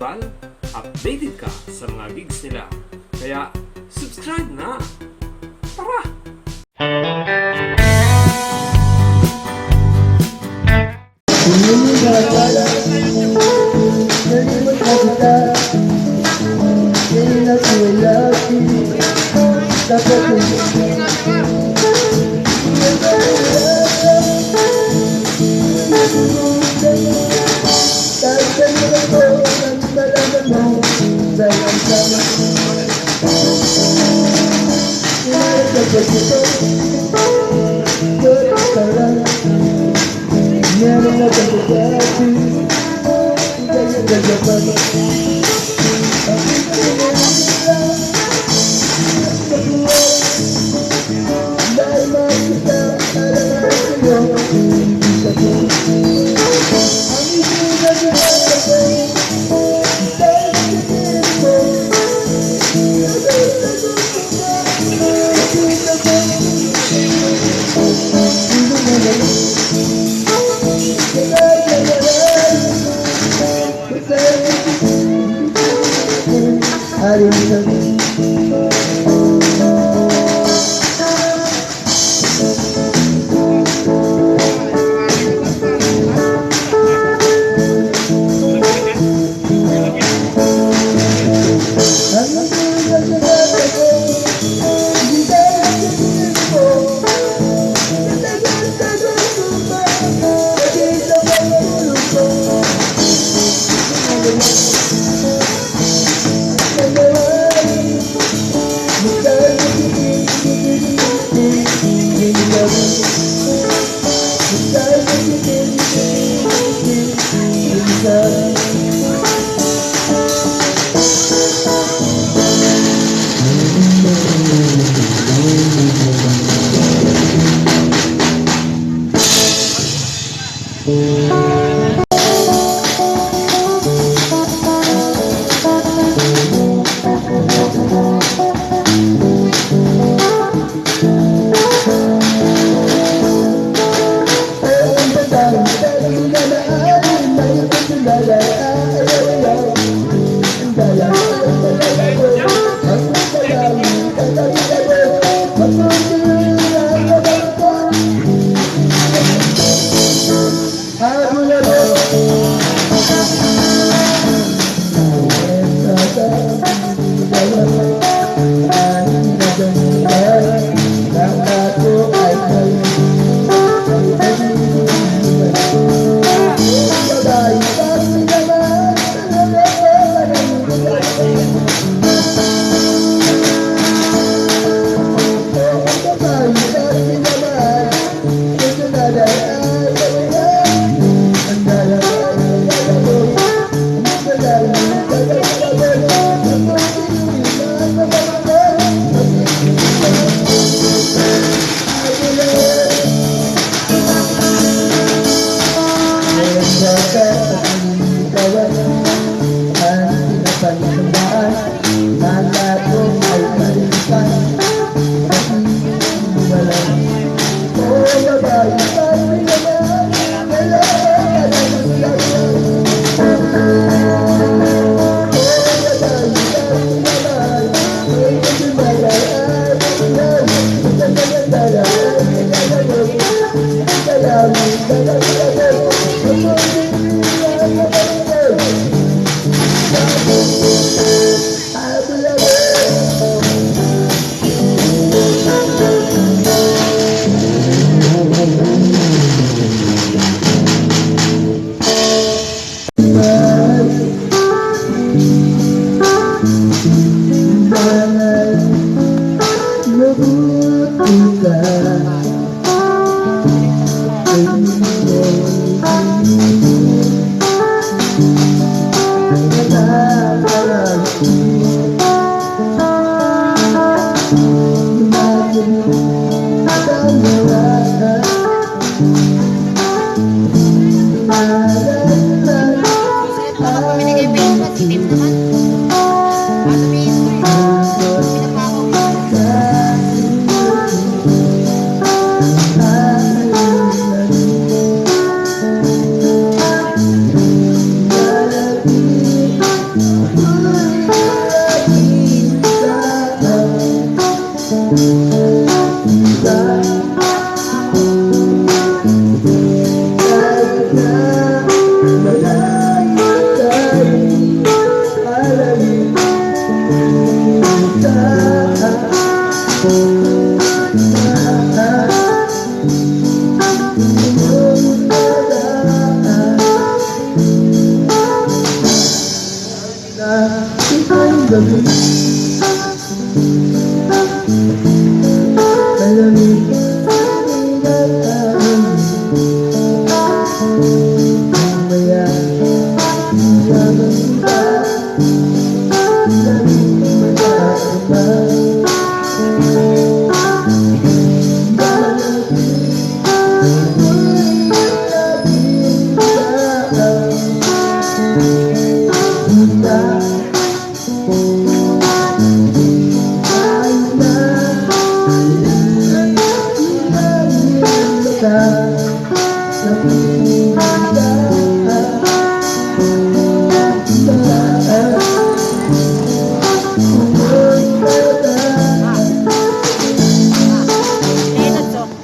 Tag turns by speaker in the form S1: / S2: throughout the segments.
S1: festival, updated ka sa mga gigs nila. Kaya subscribe na! Tara!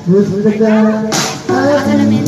S2: Asa namin.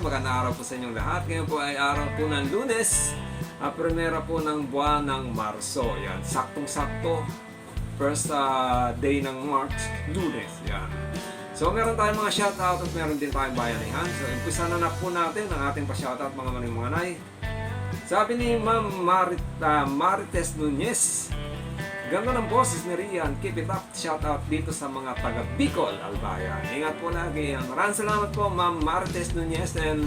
S1: Magandang araw po sa inyong lahat. Ngayon po ay araw po ng Lunes, primera po ng buwan ng Marso. Yan, saktong-sakto, first day ng March, Lunes. Yan. So meron tayong mga shoutout at meron din tayong bayanihan. So umpisa na po natin ang ating pa-shoutout mga manay. Sabi ni Ma'am Marites Nunez, ganda ng boses ni Rian, keep it up, shout out dito sa mga taga Bicol, Albaya. Ingat po lagi. Maraming salamat po Ma'am Marites Nunez, and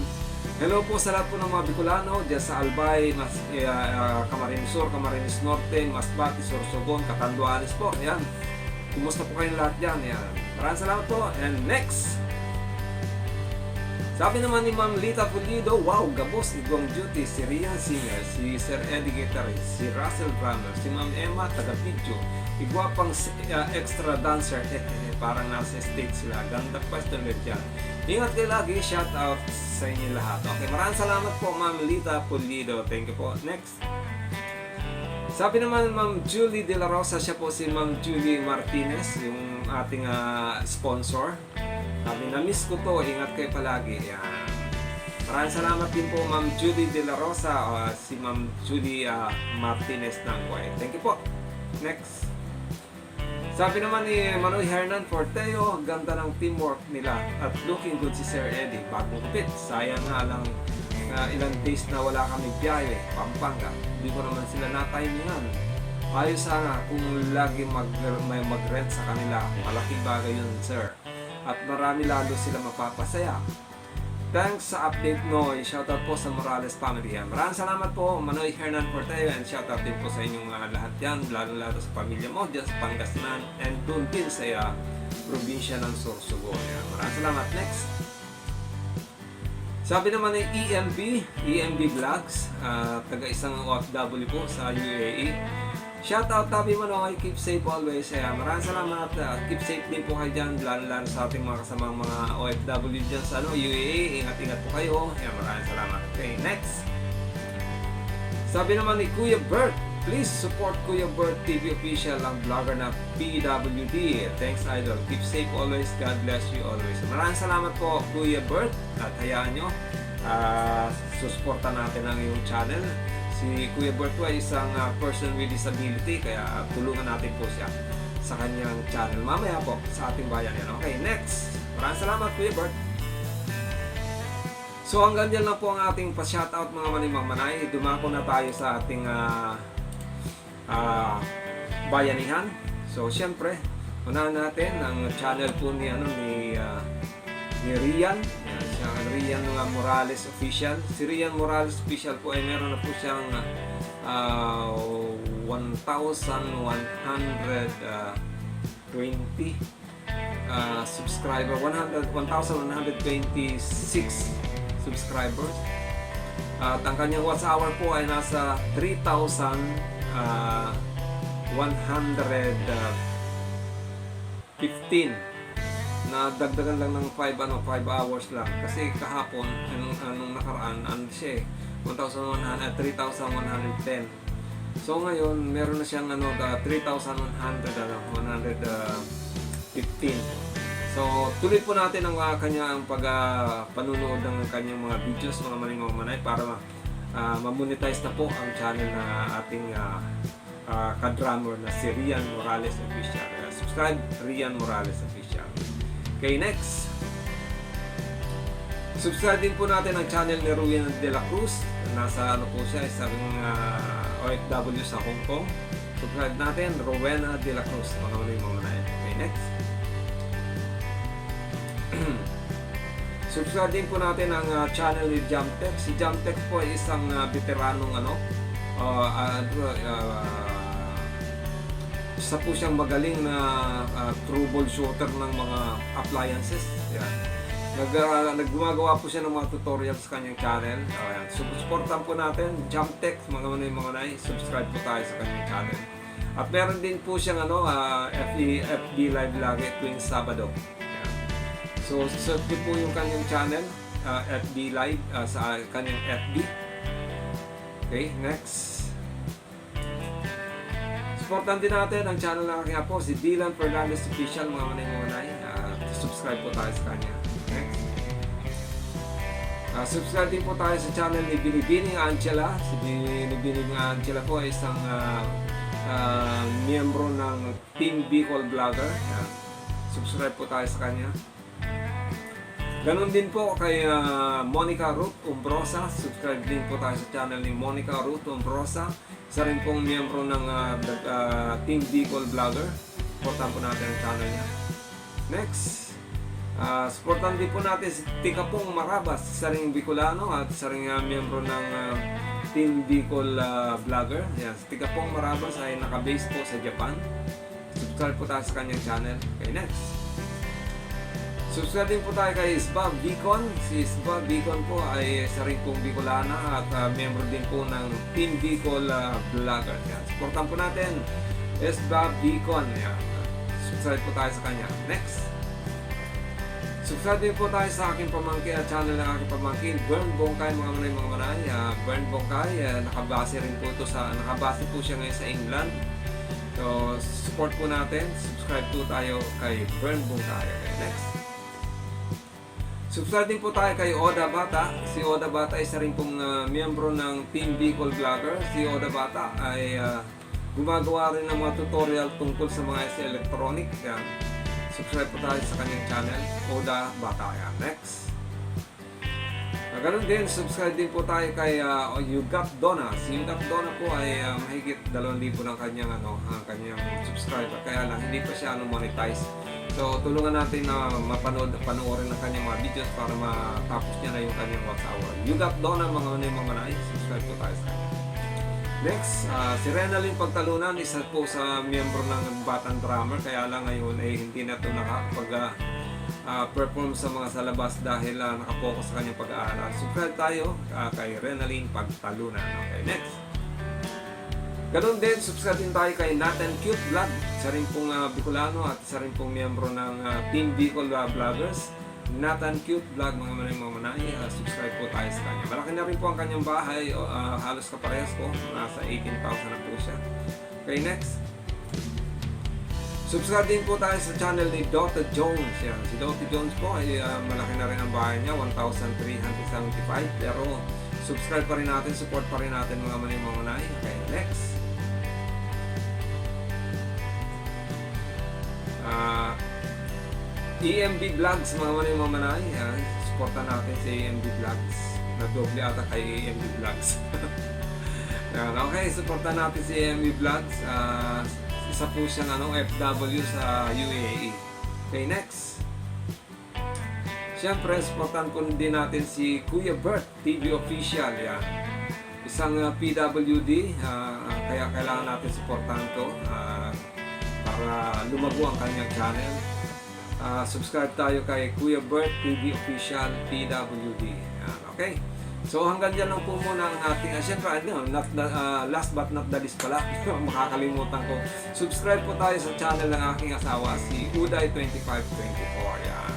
S1: hello po sa lahat po ng mga Bicolano dyan sa Albay, Camarines Sur, Camarines Norte, Masbate, Sorsogon, Catanduanes po. Ayan. Kumusta po kayong lahat dyan? Ayan. Maraming salamat po. And next, sabi naman ni Ma'am Lita Pulido, wow, gabos, igwang duty, si Rian Singer, si Sir Eddie Guitarist, si Russell Drummer, si Ma'am Emma, taga-video, igwa pang extra dancer, parang nasa stage sila, ganda question ulit dyan. Ingat kayo lagi, shout out sa inyo lahat. Okay, maraming salamat po Ma'am Lita Pulido, thank you po. Next, sabi naman Ma'am Julie De La Rosa, siya po si Ma'am Julie Martinez, yung ating sponsor. Sabi, na-miss ko to, ingat kayo palagi. Yan. Maraming salamat din po Ma'am Julie De La Rosa, si Ma'am Julie Martinez ng Kuwait. Thank you po. Next. Sabi naman ni Manoy Hernan Forteo, ganda ng teamwork nila at looking good si Sir Eddie. Bagong kapit, sayang nga lang ilang days na wala kami biyahe, Pampanga. Hindi ko naman sila na-timingan. Ayos sana kung lagi may mag-rent sa kanila. Malaking bagay yun, sir. At marami lalo sila mapapasaya. Thanks sa update, Noy. Shoutout po sa Morales family. Maraming salamat po, Manoy Hernan Porteo, and shoutout din po sa inyong lahat yan, lalo sa pamilya mo dyan sa Pangasinan and doon din sa probinsya ng Sorsogon. Maraming salamat. Next. Sabi naman ni EMB Vlogs, taga isang OFW po sa UAE. Shoutout Tabi Manoy, keep safe always. Maraming salamat. Keep safe din po kayo dyan, lalo sa ating mga kasamang mga OFW dyan sa UAE. Ingat-ingat po kayo. Maraming salamat. Okay, next. Sabi naman ni Kuya Bert, please support Kuya Bert TV official, ang vlogger na PWD. Thanks idol. Keep safe always. God bless you always. Maraming salamat po Kuya Bert. At hayaan nyo, susuportan natin ang iyong channel. Si Kuya Bert po ay isang person with disability, kaya tulungan natin po siya sa kanyang channel. Mamaya po sa ating bayan yan. Okay, next. Maraming salamat Kuya Bert. So hanggang dyan lang po ang ating pa-shoutout mga manimang-manay. Dumako na tayo sa ating bayanihan. So syempre, unahan natin ang channel po ni Rian. Yan, siya Rian Morales Official. Si Rian Morales Official po ay meron na po siyang 1,120 subscriber, 1,126 subscribers. At ang kanyang watch hour po ay nasa 3,115. Na dagdagan lang ng 5 hours lang. Kasi kahapon, anong nakaraan, 3,110. So ngayon, meron na siyang 3,115. So, tuloy po natin ang kanyang panunood ng kanyang mga videos, mga maningong-manay, para ma-monetize na po ang channel na ating ka-drummer na si Rian Morales Official. Subscribe, Rian Morales Official. Okay, next. Subscribe din po natin ang channel ni Rowena De La Cruz. Nasa po siya, isang OFW sa Hong Kong. Subscribe natin, Rowena De La Cruz, mga maningong-manay. Okay, next. Subscribe din po natin ang channel ni Jamtech. Si Jamtech po ay isang veteranong isa po siyang magaling na troubleshooter ng mga appliances. Yan. Naggumagawa po siya ng mga tutorials sa kanyang channel. Supportan po natin Jamtech, mga manay. Subscribe po tayo sa kanyang channel. At meron din po siyang FB Live lagi tuwing Sabado. So, search niyo po yung kanyang channel, FB Live, sa kanyang FB. Okay, next. Supportan din natin ang channel ng aking apo, si Dylan Fernandez Official, mga manay. Subscribe po tayo sa kanya. Next. Subscribe din po tayo sa channel ni Binibining Angela. Si Binibining Angela po ay isang miyembro ng Team Bicol Vlogger. Subscribe po tayo sa kanya. Ganon din po kay Monica Ruth Umbrosa. Subscribe din po tayo sa channel ni Monica Ruth Umbrosa. Isa rin pong miyembro ng Team Bicol Vlogger. Supportan po natin ang channel niya. Next. Supportan din po natin si Tikapong Marabas. Isa rin Bicolano at isa rin miyembro ng Team Bicol Vlogger. Yan. Si Tikapong Marabas ay nakabase po sa Japan. Subscribe po tayo sa kanyang channel. Okay, next. Subscribe din po tayo kay Isbab Bicon. Si Isbab Bicon po ay isa rin pong Bicolana at member din po ng Team Bicol Vlogger. Yan. Supportan po natin Isbab Bicon. Yan. Subscribe po tayo sa kanya. Next. Subscribe din po tayo sa aking pamangkin at channel ng aking pamangkin, Bern Bongkay, mga manay. Bern Bongkay, nakabase po siya ngayon sa England. So, support po natin. Subscribe po tayo kay Bern Bongkay. Okay, next. Subscribe din po tayo kay Oda Bata. Si Oda Bata ay isa rin pong miyembro ng Team Bicol Vlogger. Si Oda Bata ay gumagawa rin ng mga tutorial tungkol sa mga electronic. Yan. Subscribe po tayo sa kanyang channel, Oda Bata. Yan. Next. Ganun din, subscribe din po tayo kay Yugap Dona. Si Yugap Dona po ay mahigit 2,000 ng kanyang subscriber. Kaya lang, hindi pa siya monetize. So, tulungan natin na panoorin ng kanyang mga videos para matapos niya na yung kanyang watch hour. Yugap Dona, mga manay. Subscribe po tayo sa kanya. Next, si Renalyn Pagtalunan, isa po sa miyembro ng Batang Drummer. Kaya lang ngayon ay hindi na ito nakapag-perform sa mga salabas dahil nakapokus sa kanyang pag-aaral. Subscribe tayo kay Renalyn Pagtalunan. Okay, next. Ganun din, subscribe din tayo kay Nathan Cute Vlog. Isa rin pong Bicolano at isa rin pong miyembro ng Team Bicol Vloggers. Nathan Cute Vlog, mga manay, subscribe po tayo sa kanya. Malaki na rin po ang kanyang bahay, halos kaparehas po, nasa 18,000 na po siya. Okay, next. Subscribe din po tayo sa channel ni Dota Jones. Yan. Si Dota Jones po ay malaki na rin ang bahay niya, 1,375. Pero subscribe pa rin natin, support pa rin natin mga manay. Okay, next. EMB Vlogs, mga manay. Supportan natin si EMB Vlogs. Nadoble ata kay EMB Vlogs. Okay, supportan natin si EMB Vlogs. Isa po siyang FW sa UAE. Okay, next. Siyempre, supportan po din natin si Kuya Bert TV Official. Yan. Isang PWD, kaya kailangan natin supportan to para lumago ang kanyang channel. Subscribe tayo kay Kuya Bert TV Official PWD. Yan, okay? So hanggang dyan lang po muna ang ating, siyempre last but not the least pala, makakalimutan ko. Subscribe po tayo sa channel ng aking asawa, si Uday2524. Yan.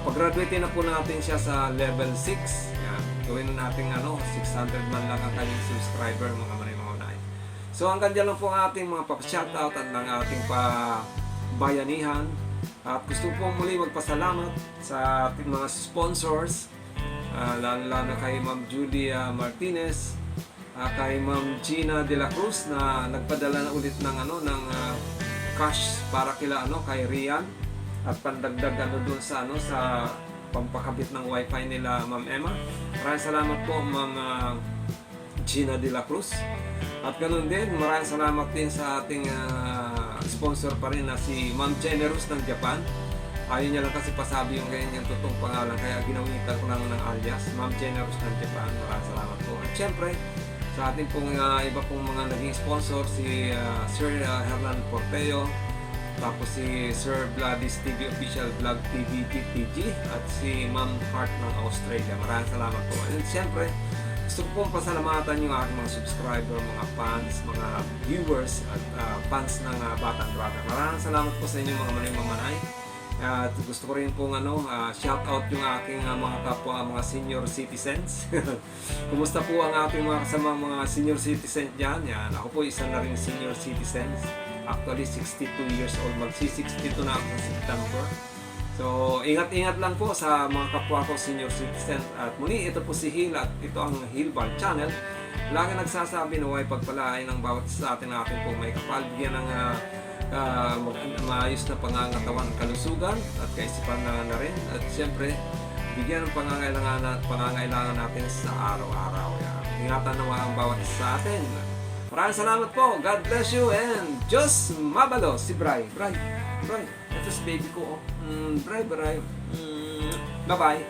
S1: Pag-graduate na po natin siya sa level 6. Yan. Gawin na natin 600 man lang ang kanyang subscriber, mga manay. So hanggang dyan lang po ang ating mga shoutout at ng ating bayanihan. At gusto po muli magpasalamat sa ating mga sponsors, lalo kay Ma'am Julia Martinez, kay Ma'am Gina De La Cruz na nagpadala na ulit ng cash para kay Rian at pandagdag doon sa sa pampakabit ng wifi nila Ma'am Emma. Maraming salamat po Ma'am Gina De La Cruz. At ganoon din, maraming salamat din sa ating sponsor pa rin na si Ma'am Generous ng Japan. Ayaw niya lang kasi pasabi yung kanyang totoong pangalan, kaya ginawitan ko lang ng alias, Ma'am Generous ng Japan. Maraming salamat po. At syempre, sa ating pong iba pong mga naging sponsor, si Sir Hernan Porteo, tapos si Sir Vladis TV Official Vlog TV TTG, at si Ma'am Heart ng Australia. Maraming salamat po. And syempre, gusto ko pong pasalamatan yung aking mga subscriber, mga fans, mga viewers at fans ng Batang Brother. Maraming salamat po sa inyo mga manay. At gusto ko rin pong shout out yung aking mga kapwa, mga senior citizens. Kumusta po ang ating mga kasamang mga senior citizens dyan? Yan. Ako po isa na rin senior citizens. Actually 62 years old, magsi-62 na ako sa September. So, ingat-ingat lang po sa mga kapwa ko senior citizen. At muli, ito po si Hil at ito ang Hilbal Channel. Lagi nagsasabi na huwag pagpalain ng bawat sa atin po may kapal. Bigyan ng maayos na pangangatawan, kalusugan at kaisipan na rin. At siyempre, bigyan ng pangangailangan natin sa araw-araw. Ingatan nawa ang bawat sa atin. Maraming salamat po. God bless you and Diyos mabalo. Si Bray. Ito si baby ko. Bray. Bye-bye.